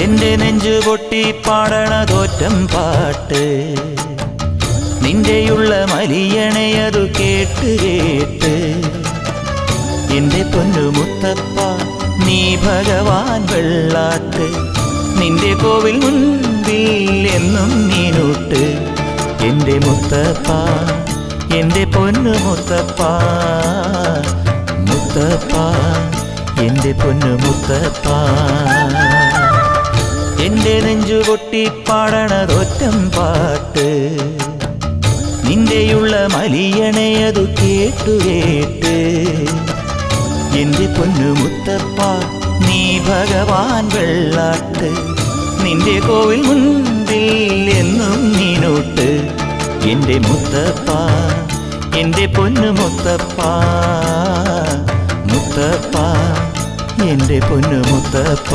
എന്റെ നെഞ്ചു പൊട്ടി പാടണതോറ്റം പാട്ട് നിന്റെയുള്ള മലിയണയതു കേട്ട് കേട്ട് എന്റെ പൊന്നു മുത്തപ്പ നീ ഭഗവാൻ വെള്ളാട്ട് നിന്റെ കോവിൽ മുൻപിൽ എന്നും നീനൂട്ട് എന്റെ മുത്തപ്പ എന്റെ പൊന്നു മുത്തപ്പ മുത്തപ്പ എന്റെ പൊന്നു മുത്തപ്പ എന്റെ നെഞ്ചു പൊട്ടി പാടണതൊറ്റം പാട്ട് നിന്റെയുള്ള മലിയണയതു കേട്ടു കേട്ട് എന്റെ പൊന്നു മുത്തപ്പ നീ ഭഗവാൻ വെള്ളാട്ട് നിന്റെ കോവിൽ മുൻപിൽ എന്നും നീനോട്ട് എന്റെ മുത്തപ്പ എന്റെ പൊന്നു മുത്തപ്പ മുത്തപ്പ എന്റെ പൊന്നു മുത്തപ്പ